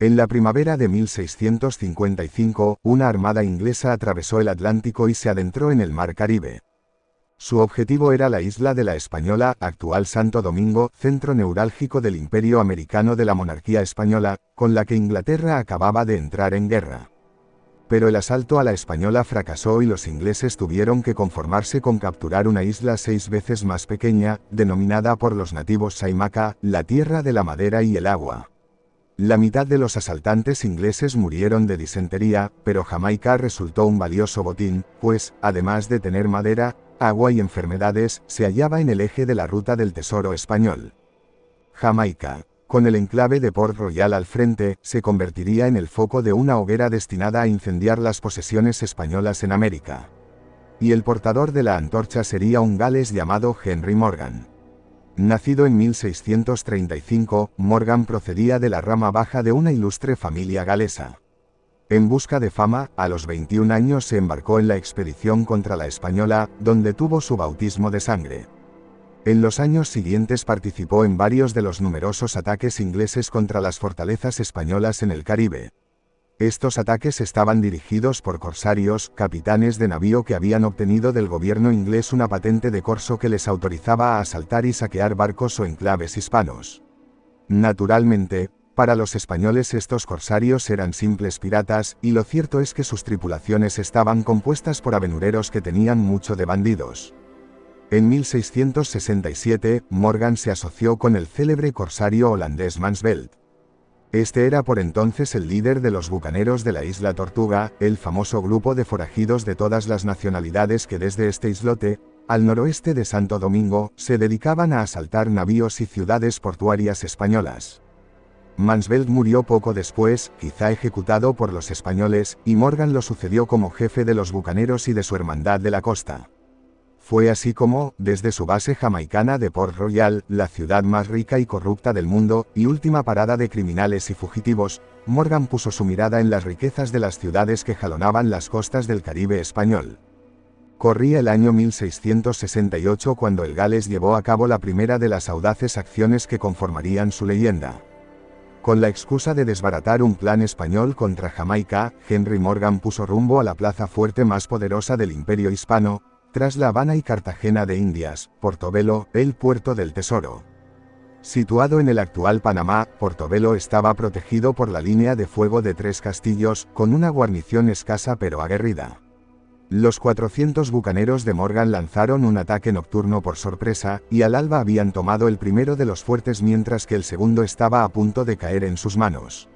En la primavera de 1655, una armada inglesa atravesó el Atlántico y se adentró en el Mar Caribe. Su objetivo era la isla de la Española, actual Santo Domingo, centro neurálgico del Imperio Americano de la monarquía española, con la que Inglaterra acababa de entrar en guerra. Pero el asalto a la Española fracasó y los ingleses tuvieron que conformarse con capturar una isla 6 veces más pequeña, denominada por los nativos Saimaca, la tierra de la madera y el agua. La mitad de los asaltantes ingleses murieron de disentería, pero Jamaica resultó un valioso botín, pues, además de tener madera, agua y enfermedades, se hallaba en el eje de la ruta del tesoro español. Jamaica, con el enclave de Port Royal al frente, se convertiría en el foco de una hoguera destinada a incendiar las posesiones españolas en América. Y el portador de la antorcha sería un gales llamado Henry Morgan. Nacido en 1635, Morgan procedía de la rama baja de una ilustre familia galesa. En busca de fama, a los 21 años se embarcó en la expedición contra la Española, donde tuvo su bautismo de sangre. En los años siguientes participó en varios de los numerosos ataques ingleses contra las fortalezas españolas en el Caribe. Estos ataques estaban dirigidos por corsarios, capitanes de navío que habían obtenido del gobierno inglés una patente de corso que les autorizaba a asaltar y saquear barcos o enclaves hispanos. Naturalmente, para los españoles estos corsarios eran simples piratas, y lo cierto es que sus tripulaciones estaban compuestas por aventureros que tenían mucho de bandidos. En 1667, Morgan se asoció con el célebre corsario holandés Mansvelt. Este era por entonces el líder de los bucaneros de la isla Tortuga, el famoso grupo de forajidos de todas las nacionalidades que desde este islote, al noroeste de Santo Domingo, se dedicaban a asaltar navíos y ciudades portuarias españolas. Mansvelt murió poco después, quizá ejecutado por los españoles, y Morgan lo sucedió como jefe de los bucaneros y de su hermandad de la costa. Fue así como, desde su base jamaicana de Port Royal, la ciudad más rica y corrupta del mundo, y última parada de criminales y fugitivos, Morgan puso su mirada en las riquezas de las ciudades que jalonaban las costas del Caribe español. Corría el año 1668 cuando el Gales llevó a cabo la primera de las audaces acciones que conformarían su leyenda. Con la excusa de desbaratar un plan español contra Jamaica, Henry Morgan puso rumbo a la plaza fuerte más poderosa del Imperio hispano, tras La Habana y Cartagena de Indias, Portobelo, el puerto del tesoro. Situado en el actual Panamá, Portobelo estaba protegido por la línea de fuego de 3 castillos, con una guarnición escasa pero aguerrida. Los 400 bucaneros de Morgan lanzaron un ataque nocturno por sorpresa, y al alba habían tomado el primero de los fuertes mientras que el segundo estaba a punto de caer en sus manos.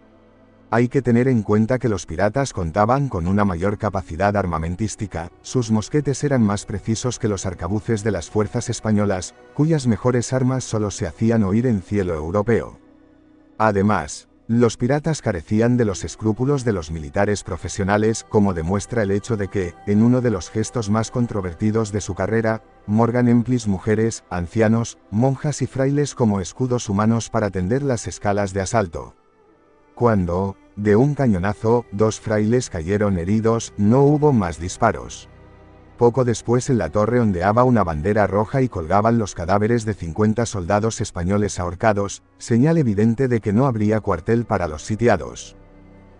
Hay que tener en cuenta que los piratas contaban con una mayor capacidad armamentística, sus mosquetes eran más precisos que los arcabuces de las fuerzas españolas, cuyas mejores armas solo se hacían oír en cielo europeo. Además, los piratas carecían de los escrúpulos de los militares profesionales, como demuestra el hecho de que, en uno de los gestos más controvertidos de su carrera, Morgan empleó mujeres, ancianos, monjas y frailes como escudos humanos para tender las escalas de asalto. Cuando, de un cañonazo, 2 frailes cayeron heridos, no hubo más disparos. Poco después en la torre ondeaba una bandera roja y colgaban los cadáveres de 50 soldados españoles ahorcados, señal evidente de que no habría cuartel para los sitiados.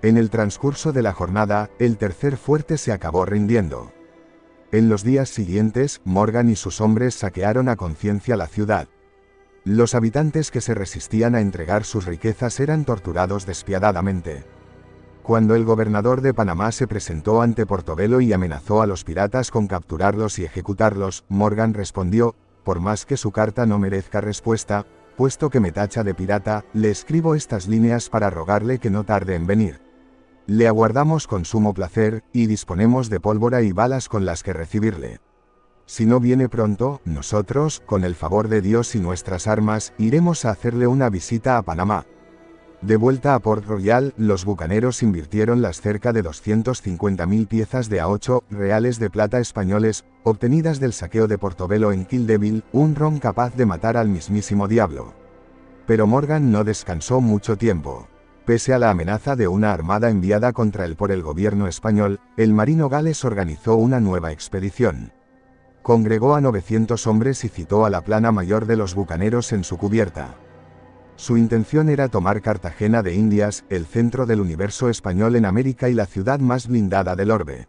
En el transcurso de la jornada, el tercer fuerte se acabó rindiendo. En los días siguientes, Morgan y sus hombres saquearon a conciencia la ciudad. Los habitantes que se resistían a entregar sus riquezas eran torturados despiadadamente. Cuando el gobernador de Panamá se presentó ante Portobelo y amenazó a los piratas con capturarlos y ejecutarlos, Morgan respondió: por más que su carta no merezca respuesta, puesto que me tacha de pirata, le escribo estas líneas para rogarle que no tarde en venir. Le aguardamos con sumo placer, y disponemos de pólvora y balas con las que recibirle. Si no viene pronto, nosotros, con el favor de Dios y nuestras armas, iremos a hacerle una visita a Panamá. De vuelta a Port Royal, los bucaneros invirtieron las cerca de 250.000 piezas de a8 reales de plata españoles, obtenidas del saqueo de Portobelo en Kill Devil, un ron capaz de matar al mismísimo diablo. Pero Morgan no descansó mucho tiempo. Pese a la amenaza de una armada enviada contra él por el gobierno español, el marino Gales organizó una nueva expedición. Congregó a 900 hombres y citó a la plana mayor de los bucaneros en su cubierta. Su intención era tomar Cartagena de Indias, el centro del universo español en América y la ciudad más blindada del orbe.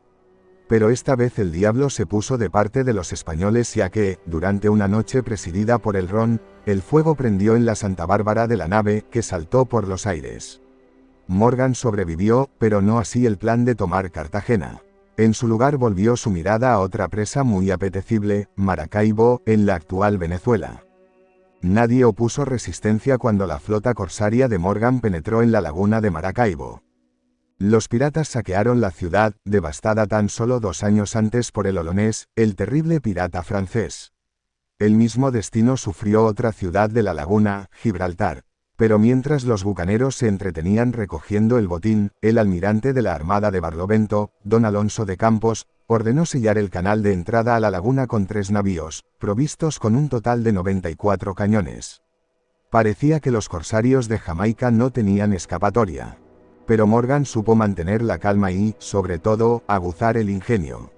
Pero esta vez el diablo se puso de parte de los españoles, ya que, durante una noche presidida por el ron, el fuego prendió en la Santa Bárbara de la nave, que saltó por los aires. Morgan sobrevivió, pero no así el plan de tomar Cartagena. En su lugar volvió su mirada a otra presa muy apetecible, Maracaibo, en la actual Venezuela. Nadie opuso resistencia cuando la flota corsaria de Morgan penetró en la laguna de Maracaibo. Los piratas saquearon la ciudad, devastada tan solo 2 años antes por el Olonés, el terrible pirata francés. El mismo destino sufrió otra ciudad de la laguna, Gibraltar. Pero mientras los bucaneros se entretenían recogiendo el botín, el almirante de la Armada de Barlovento, don Alonso de Campos, ordenó sellar el canal de entrada a la laguna con 3 navíos, provistos con un total de 94 cañones. Parecía que los corsarios de Jamaica no tenían escapatoria. Pero Morgan supo mantener la calma y, sobre todo, aguzar el ingenio.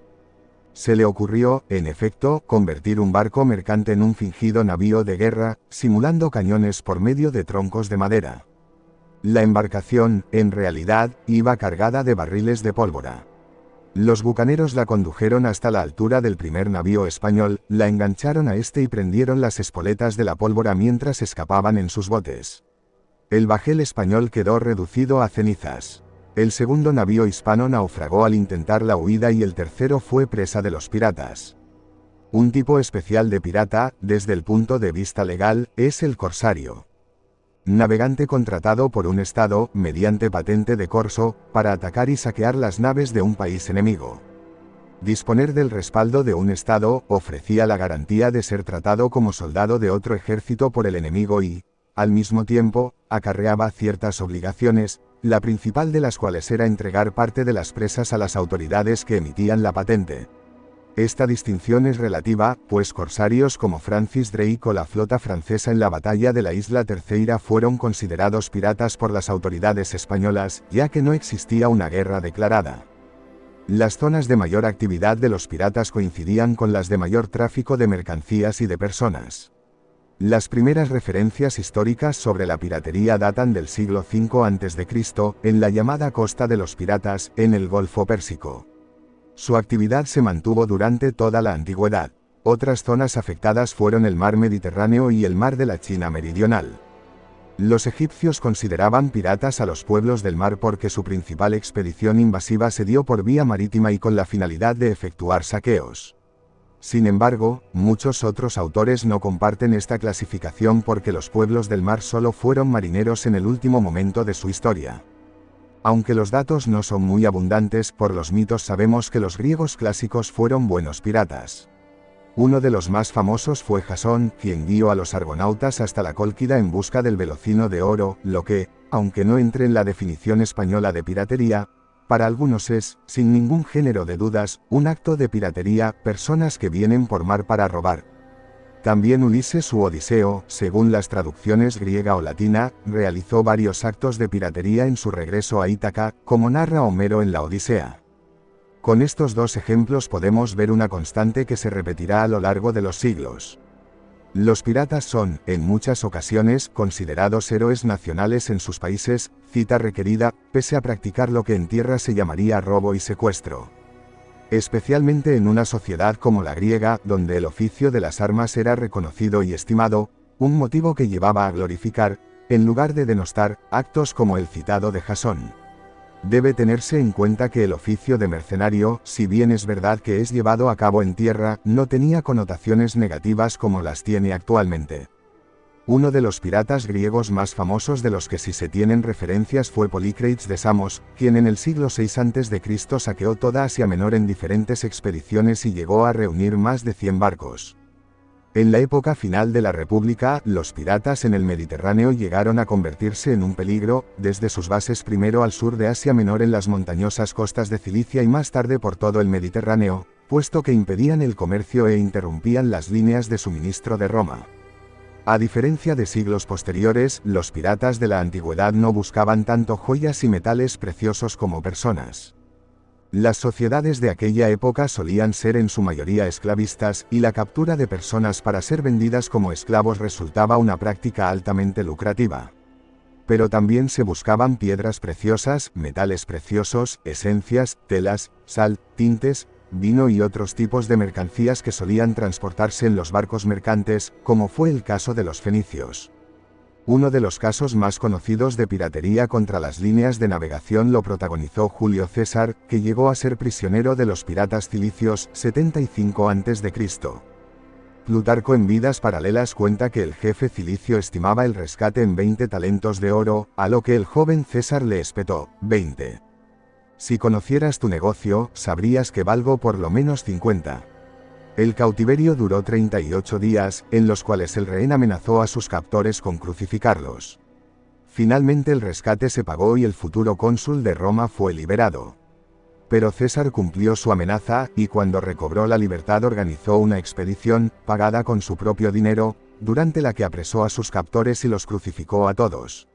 Se le ocurrió, en efecto, convertir un barco mercante en un fingido navío de guerra, simulando cañones por medio de troncos de madera. La embarcación, en realidad, iba cargada de barriles de pólvora. Los bucaneros la condujeron hasta la altura del primer navío español, la engancharon a este y prendieron las espoletas de la pólvora mientras escapaban en sus botes. El bajel español quedó reducido a cenizas. El segundo navío hispano naufragó al intentar la huida y el tercero fue presa de los piratas. Un tipo especial de pirata, desde el punto de vista legal, es el corsario. Navegante contratado por un estado, mediante patente de corso, para atacar y saquear las naves de un país enemigo. Disponer del respaldo de un estado ofrecía la garantía de ser tratado como soldado de otro ejército por el enemigo y, al mismo tiempo, acarreaba ciertas obligaciones, la principal de las cuales era entregar parte de las presas a las autoridades que emitían la patente. Esta distinción es relativa, pues corsarios como Francis Drake o la flota francesa en la batalla de la isla Terceira fueron considerados piratas por las autoridades españolas, ya que no existía una guerra declarada. Las zonas de mayor actividad de los piratas coincidían con las de mayor tráfico de mercancías y de personas. Las primeras referencias históricas sobre la piratería datan del siglo V a.C., en la llamada Costa de los Piratas, en el Golfo Pérsico. Su actividad se mantuvo durante toda la antigüedad. Otras zonas afectadas fueron el mar Mediterráneo y el mar de la China meridional. Los egipcios consideraban piratas a los pueblos del mar porque su principal expedición invasiva se dio por vía marítima y con la finalidad de efectuar saqueos. Sin embargo, muchos otros autores no comparten esta clasificación porque los pueblos del mar solo fueron marineros en el último momento de su historia. Aunque los datos no son muy abundantes, por los mitos sabemos que los griegos clásicos fueron buenos piratas. Uno de los más famosos fue Jasón, quien guió a los argonautas hasta la Cólquida en busca del velocino de oro, lo que, aunque no entre en la definición española de piratería, para algunos es, sin ningún género de dudas, un acto de piratería, personas que vienen por mar para robar. También Ulises u Odiseo, según las traducciones griega o latina, realizó varios actos de piratería en su regreso a Ítaca, como narra Homero en la Odisea. Con estos dos ejemplos podemos ver una constante que se repetirá a lo largo de los siglos. Los piratas son, en muchas ocasiones, considerados héroes nacionales en sus países, cita requerida, pese a practicar lo que en tierra se llamaría robo y secuestro. Especialmente en una sociedad como la griega, donde el oficio de las armas era reconocido y estimado, un motivo que llevaba a glorificar, en lugar de denostar, actos como el citado de Jasón. Debe tenerse en cuenta que el oficio de mercenario, si bien es verdad que es llevado a cabo en tierra, no tenía connotaciones negativas como las tiene actualmente. Uno de los piratas griegos más famosos de los que sí se tienen referencias fue Polícrates de Samos, quien en el siglo VI a.C. saqueó toda Asia Menor en diferentes expediciones y llegó a reunir más de 100 barcos. En la época final de la República, los piratas en el Mediterráneo llegaron a convertirse en un peligro, desde sus bases primero al sur de Asia Menor en las montañosas costas de Cilicia y más tarde por todo el Mediterráneo, puesto que impedían el comercio e interrumpían las líneas de suministro de Roma. A diferencia de siglos posteriores, los piratas de la antigüedad no buscaban tanto joyas y metales preciosos como personas. Las sociedades de aquella época solían ser en su mayoría esclavistas, y la captura de personas para ser vendidas como esclavos resultaba una práctica altamente lucrativa. Pero también se buscaban piedras preciosas, metales preciosos, esencias, telas, sal, tintes, vino y otros tipos de mercancías que solían transportarse en los barcos mercantes, como fue el caso de los fenicios. Uno de los casos más conocidos de piratería contra las líneas de navegación lo protagonizó Julio César, que llegó a ser prisionero de los piratas cilicios 75 a.C. Plutarco en Vidas Paralelas cuenta que el jefe cilicio estimaba el rescate en 20 talentos de oro, a lo que el joven César le espetó: 20. Si conocieras tu negocio, sabrías que valgo por lo menos 50. El cautiverio duró 38 días, en los cuales el rehén amenazó a sus captores con crucificarlos. Finalmente el rescate se pagó y el futuro cónsul de Roma fue liberado. Pero César cumplió su amenaza, y cuando recobró la libertad organizó una expedición, pagada con su propio dinero, durante la que apresó a sus captores y los crucificó a todos.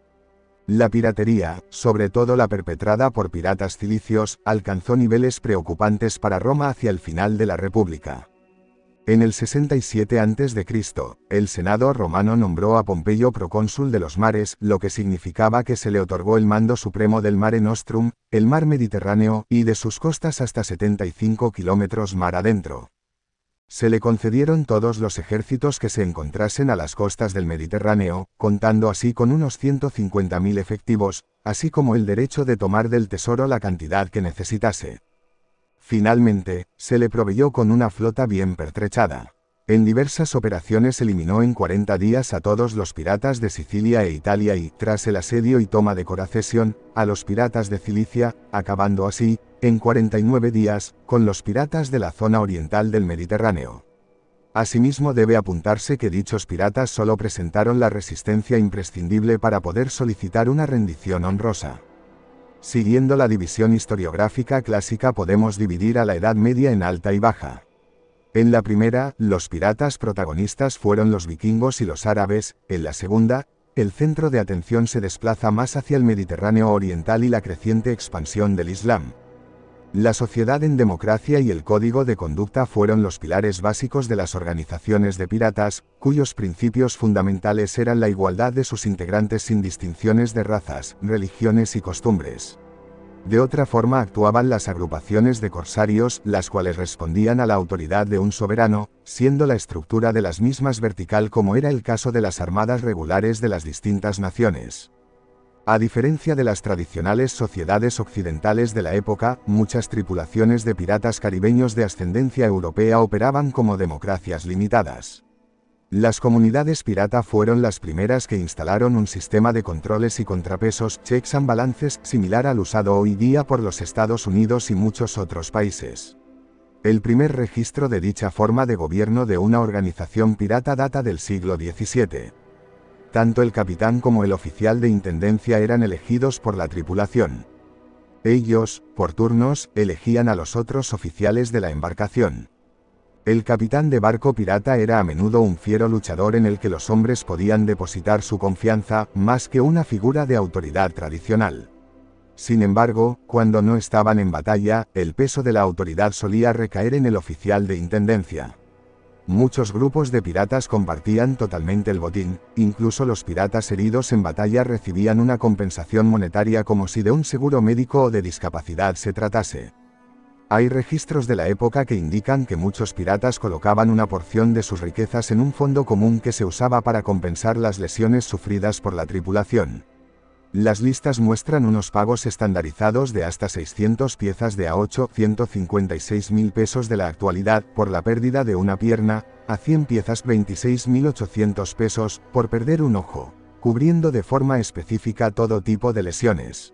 La piratería, sobre todo la perpetrada por piratas cilicios, alcanzó niveles preocupantes para Roma hacia el final de la República. En el 67 a.C., el Senado romano nombró a Pompeyo procónsul de los mares, lo que significaba que se le otorgó el mando supremo del Mare Nostrum, el mar Mediterráneo, y de sus costas hasta 75 kilómetros mar adentro. Se le concedieron todos los ejércitos que se encontrasen a las costas del Mediterráneo, contando así con unos 150.000 efectivos, así como el derecho de tomar del tesoro la cantidad que necesitase. Finalmente, se le proveyó con una flota bien pertrechada. En diversas operaciones eliminó en 40 días a todos los piratas de Sicilia e Italia y, tras el asedio y toma de Coracesión, a los piratas de Cilicia, acabando así, en 49 días, con los piratas de la zona oriental del Mediterráneo. Asimismo debe apuntarse que dichos piratas solo presentaron la resistencia imprescindible para poder solicitar una rendición honrosa. Siguiendo la división historiográfica clásica podemos dividir a la Edad Media en alta y baja. En la primera, los piratas protagonistas fueron los vikingos y los árabes; en la segunda, el centro de atención se desplaza más hacia el Mediterráneo oriental y la creciente expansión del Islam. La sociedad en democracia y el código de conducta fueron los pilares básicos de las organizaciones de piratas, cuyos principios fundamentales eran la igualdad de sus integrantes sin distinciones de razas, religiones y costumbres. De otra forma actuaban las agrupaciones de corsarios, las cuales respondían a la autoridad de un soberano, siendo la estructura de las mismas vertical como era el caso de las armadas regulares de las distintas naciones. A diferencia de las tradicionales sociedades occidentales de la época, muchas tripulaciones de piratas caribeños de ascendencia europea operaban como democracias limitadas. Las comunidades pirata fueron las primeras que instalaron un sistema de controles y contrapesos, checks and balances, similar al usado hoy día por los Estados Unidos y muchos otros países. El primer registro de dicha forma de gobierno de una organización pirata data del siglo XVII. Tanto el capitán como el oficial de intendencia eran elegidos por la tripulación. Ellos, por turnos, elegían a los otros oficiales de la embarcación. El capitán de barco pirata era a menudo un fiero luchador en el que los hombres podían depositar su confianza, más que una figura de autoridad tradicional. Sin embargo, cuando no estaban en batalla, el peso de la autoridad solía recaer en el oficial de intendencia. Muchos grupos de piratas compartían totalmente el botín; incluso los piratas heridos en batalla recibían una compensación monetaria como si de un seguro médico o de discapacidad se tratase. Hay registros de la época que indican que muchos piratas colocaban una porción de sus riquezas en un fondo común que se usaba para compensar las lesiones sufridas por la tripulación. Las listas muestran unos pagos estandarizados de hasta 600 piezas de A8, 156.000 pesos de la actualidad, por la pérdida de una pierna, a 100 piezas 26.800 pesos, por perder un ojo, cubriendo de forma específica todo tipo de lesiones.